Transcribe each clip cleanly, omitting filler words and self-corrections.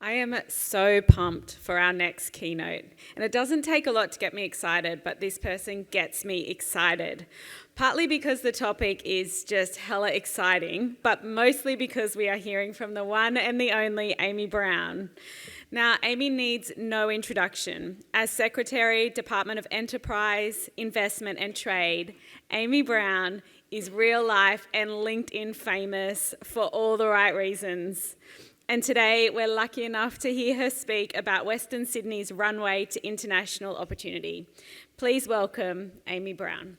I am so pumped for our next keynote. And it doesn't take a lot to get me excited, but this person gets me excited. Partly because the topic is just hella exciting, but mostly because we are hearing from the one and the only Amy Brown. Now, Amy needs no introduction. As Secretary, Department of Enterprise, Investment and Trade, Amy Brown is real life and LinkedIn famous for all the right reasons. And today, we're lucky enough to hear her speak about Western Sydney's runway to international opportunity. Please welcome Amy Brown.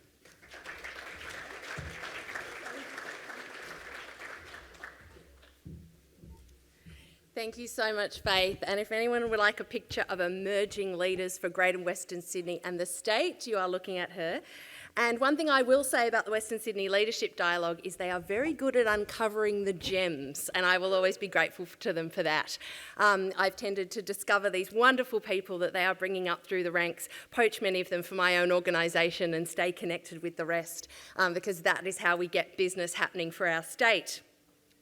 Thank you so much, Faith. And if anyone would like a picture of emerging leaders for Greater Western Sydney and the state, you are looking at her. And one thing I will say about the Western Sydney Leadership Dialogue is they are very good at uncovering the gems, and I will always be grateful to them for that. I've tended to discover these wonderful people that they are bringing up through the ranks, poach many of them for my own organisation and stay connected with the rest, because that is how we get business happening for our state.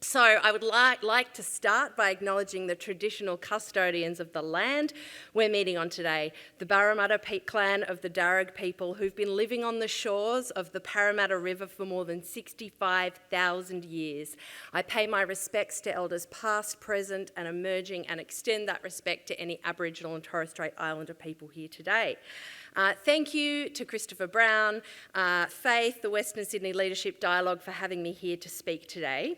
So I would like to start by acknowledging the traditional custodians of the land we're meeting on today, the Parramatta clan of the Darug people who've been living on the shores of the Parramatta River for more than 65,000 years. I pay my respects to elders past, present and emerging, and extend that respect to any Aboriginal and Torres Strait Islander people here today. Thank you to Christopher Brown, Faith, the Western Sydney Leadership Dialogue for having me here to speak today.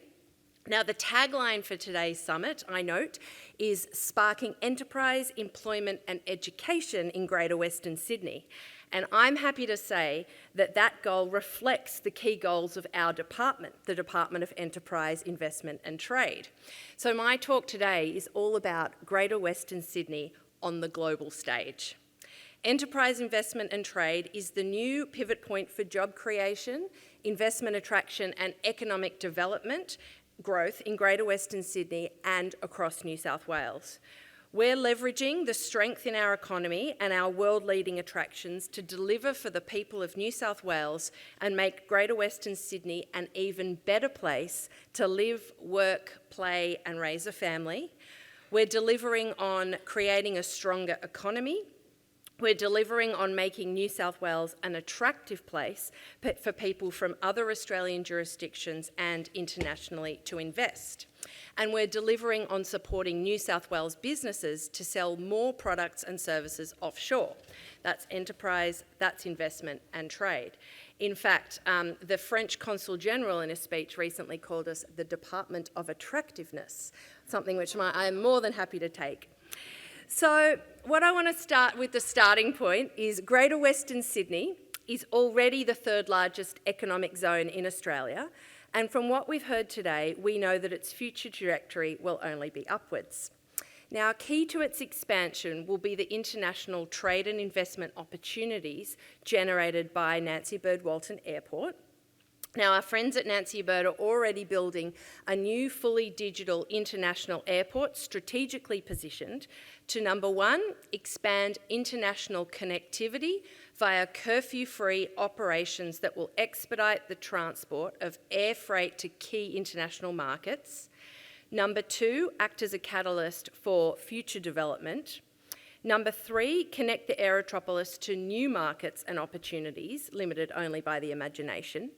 Now, the tagline for today's summit, I note, is Sparking Enterprise, Employment and Education in Greater Western Sydney. And I'm happy to say that that goal reflects the key goals of our department, the Department of Enterprise, Investment and Trade. So my talk today is all about Greater Western Sydney on the global stage. Enterprise, investment and trade is the new pivot point for job creation, investment attraction and economic development growth in Greater Western Sydney and across New South Wales. We're leveraging the strength in our economy and our world-leading attractions to deliver for the people of New South Wales and make Greater Western Sydney an even better place to live, work, play and raise a family. We're delivering on creating a stronger economy. We're delivering on making New South Wales an attractive place for people from other Australian jurisdictions and internationally to invest. And we're delivering on supporting New South Wales businesses to sell more products and services offshore. That's enterprise, that's investment and trade. In fact, the French Consul General in a speech recently called us the Department of Attractiveness, something which I am more than happy to take. So what I want to start with, the starting point, is Greater Western Sydney is already the third largest economic zone in Australia, and from what we've heard today, we know that its future trajectory will only be upwards. Now, key to its expansion will be the international trade and investment opportunities generated by Nancy Bird Walton Airport. Now, our friends at Nancy Bird are already building a new fully digital international airport strategically positioned to, number one, expand international connectivity via curfew-free operations that will expedite the transport of air freight to key international markets. Number two, act as a catalyst for future development. Number three, connect the Aerotropolis to new markets and opportunities, limited only by the imagination.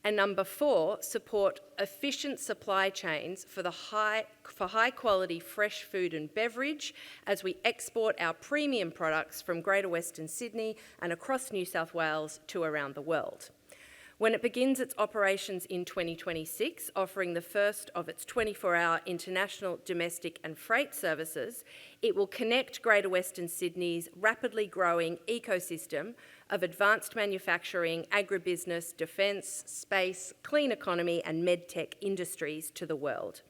And number four, support efficient supply chains for high quality fresh food and beverage as we export our premium products from Greater Western Sydney and across New South Wales to around the world. When it begins its operations in 2026, offering the first of its 24-hour international, domestic and freight services, it will connect Greater Western Sydney's rapidly growing ecosystem of advanced manufacturing, agribusiness, defence, space, clean economy and medtech industries to the world.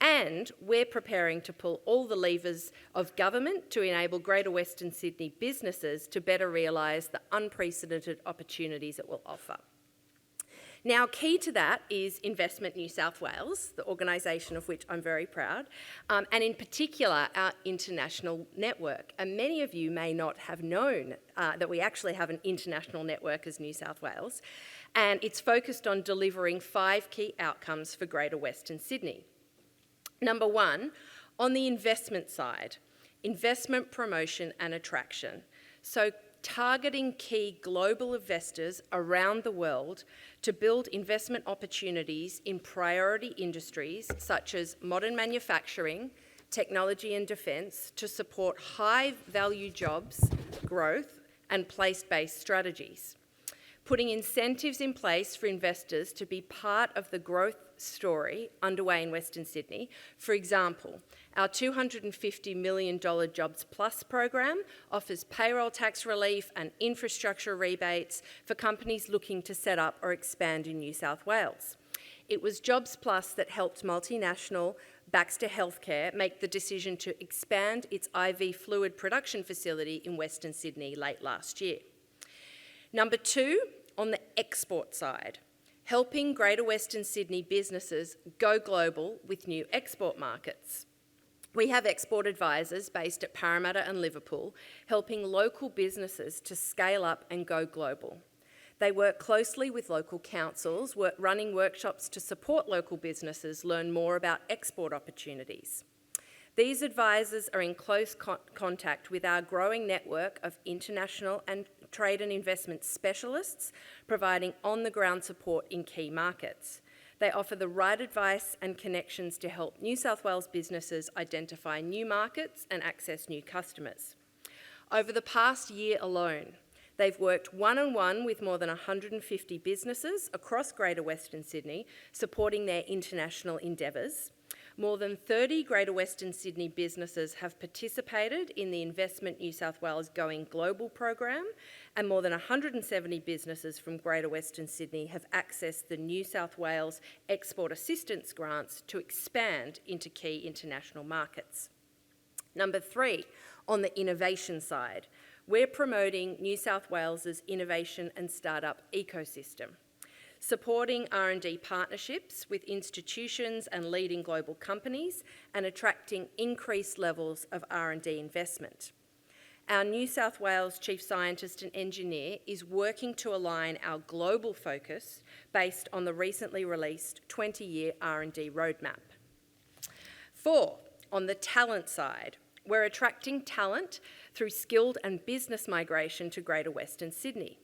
And we're preparing to pull all the levers of government to enable Greater Western Sydney businesses to better realise the unprecedented opportunities it will offer. Now, key to that is Investment New South Wales, the organisation of which I'm very proud, and in particular our international network. And many of you may not have known that we actually have an international network as New South Wales, and it's focused on delivering 5 key outcomes for Greater Western Sydney. Number one, On the investment side, investment promotion and attraction. So targeting key global investors around the world to build investment opportunities in priority industries such as modern manufacturing, technology and defence to support high-value jobs, growth and place-based strategies. Putting incentives in place for investors to be part of the growth story underway in Western Sydney. For example, our $250 million Jobs Plus program offers payroll tax relief and infrastructure rebates for companies looking to set up or expand in New South Wales. It was Jobs Plus that helped multinational Baxter Healthcare make the decision to expand its IV fluid production facility in Western Sydney late last year. Number two, on the export side, helping Greater Western Sydney businesses go global with new export markets. We have export advisors based at Parramatta and Liverpool, helping local businesses to scale up and go global. They work closely with local councils, running workshops to support local businesses learn more about export opportunities. These advisors are in close contact with our growing network of international and trade and investment specialists, providing on-the-ground support in key markets. They offer the right advice and connections to help New South Wales businesses identify new markets and access new customers. Over the past year alone, they've worked one-on-one with more than 150 businesses across Greater Western Sydney, supporting their international endeavours. More than 30 Greater Western Sydney businesses have participated in the Investment New South Wales Going Global program, and more than 170 businesses from Greater Western Sydney have accessed the New South Wales Export Assistance Grants to expand into key international markets. Number three, on the innovation side, we're promoting New South Wales's innovation and startup ecosystem, supporting R&D partnerships with institutions and leading global companies and attracting increased levels of R&D investment. Our New South Wales Chief Scientist and Engineer is working to align our global focus based on the recently released 20-year R&D roadmap. Four, on the talent side, we're attracting talent through skilled and business migration to Greater Western Sydney.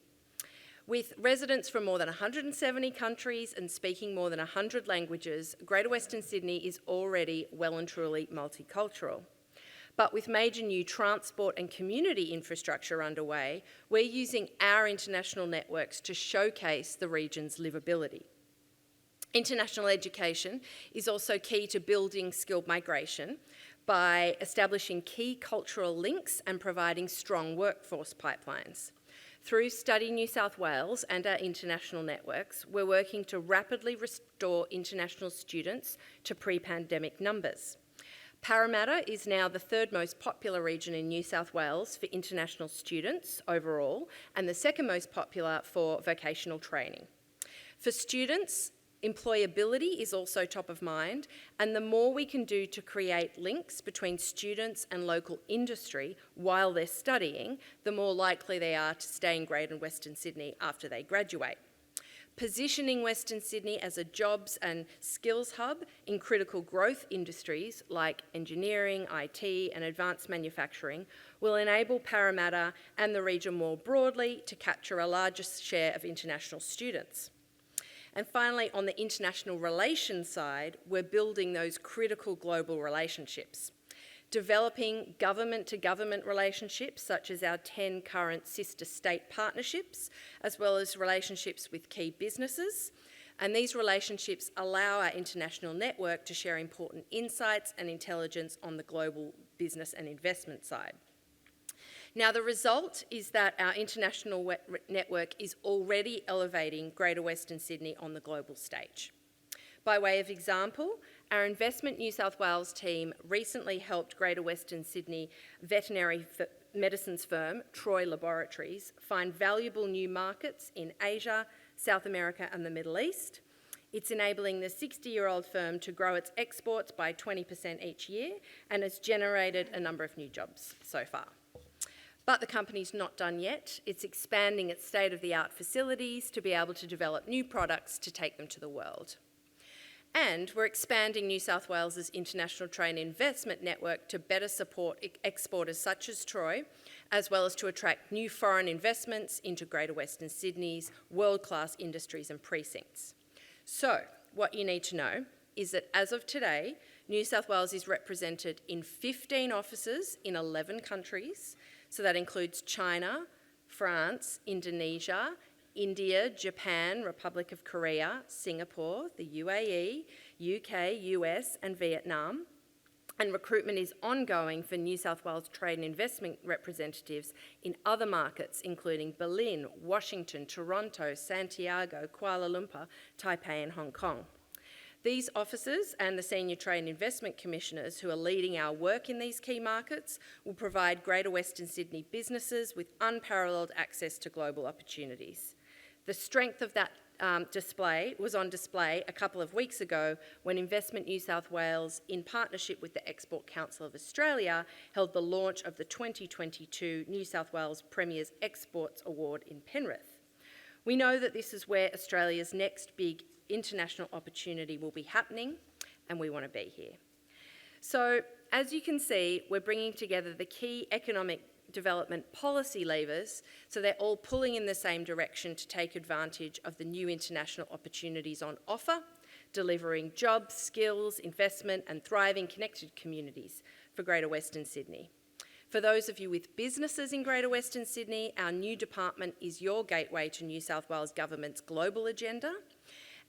With residents from more than 170 countries and speaking more than 100 languages, Greater Western Sydney is already well and truly multicultural. But with major new transport and community infrastructure underway, we're using our international networks to showcase the region's livability. International education is also key to building skilled migration by establishing key cultural links and providing strong workforce pipelines. Through Study New South Wales and our international networks, we're working to rapidly restore international students to pre-pandemic numbers. Parramatta is now the third most popular region in New South Wales for international students overall, and the second most popular for vocational training. For students, employability is also top of mind, and the more we can do to create links between students and local industry while they're studying, the more likely they are to stay in Greater Western Sydney after they graduate. Positioning Western Sydney as a jobs and skills hub in critical growth industries like engineering, IT and advanced manufacturing will enable Parramatta and the region more broadly to capture a larger share of international students. And finally, on the international relations side, we're building those critical global relationships, developing government-to-government relationships, such as our 10 current sister state partnerships, as well as relationships with key businesses. And these relationships allow our international network to share important insights and intelligence on the global business and investment side. Now, the result is that our international network is already elevating Greater Western Sydney on the global stage. By way of example, our Investment New South Wales team recently helped Greater Western Sydney veterinary medicines firm, Troy Laboratories, find valuable new markets in Asia, South America and the Middle East. It's enabling the 60-year-old firm to grow its exports by 20% each year and has generated a number of new jobs so far. But the company's not done yet. It's expanding its state-of-the-art facilities to be able to develop new products to take them to the world. And we're expanding New South Wales's international trade and investment network to better support exporters such as Troy, as well as to attract new foreign investments into Greater Western Sydney's world-class industries and precincts. So, what you need to know is that as of today, New South Wales is represented in 15 offices in 11 countries. So that includes China, France, Indonesia, India, Japan, Republic of Korea, Singapore, the UAE, UK, US and Vietnam. And recruitment is ongoing for New South Wales trade and investment representatives in other markets, including Berlin, Washington, Toronto, Santiago, Kuala Lumpur, Taipei and Hong Kong. These officers and the Senior Trade and Investment Commissioners who are leading our work in these key markets will provide Greater Western Sydney businesses with unparalleled access to global opportunities. The strength of that display was on display a couple of weeks ago when Investment New South Wales, in partnership with the Export Council of Australia, held the launch of the 2022 New South Wales Premier's Exports Award in Penrith. We know that this is where Australia's next big international opportunity will be happening, and we want to be here. So, as you can see, we're bringing together the key economic development policy levers so they're all pulling in the same direction to take advantage of the new international opportunities on offer, delivering jobs, skills, investment and thriving connected communities for Greater Western Sydney. For those of you with businesses in Greater Western Sydney, our new department is your gateway to New South Wales Government's global agenda.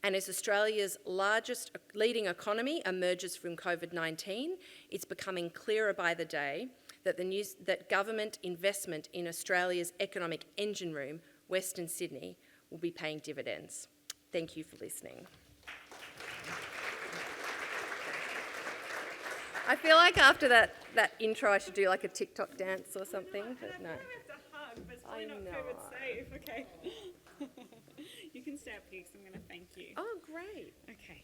And as Australia's largest leading economy emerges from COVID-19, it's becoming clearer by the day that government investment in Australia's economic engine room, Western Sydney, will be paying dividends. Thank you for listening. I feel like after that intro I should do like a TikTok dance or something, but no. I know. COVID safe. Okay. You can stay up here because I'm going to thank you. Oh, great. Okay.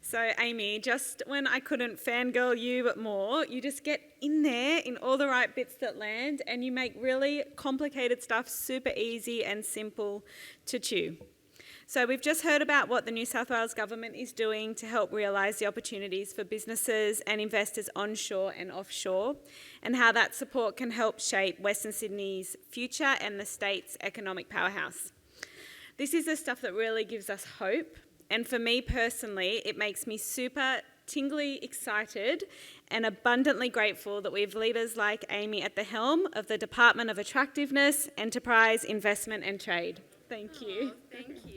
So, Amy, just when I couldn't fangirl you more, you just get in there in all the right bits that land and you make really complicated stuff super easy and simple to chew. So we've just heard about what the New South Wales Government is doing to help realise the opportunities for businesses and investors onshore and offshore, and how that support can help shape Western Sydney's future and the state's economic powerhouse. This is the stuff that really gives us hope, and for me personally, it makes me super tingly excited and abundantly grateful that we have leaders like Amy at the helm of the Department of Attractiveness, Enterprise, Investment and Trade. Thank you. Thank you.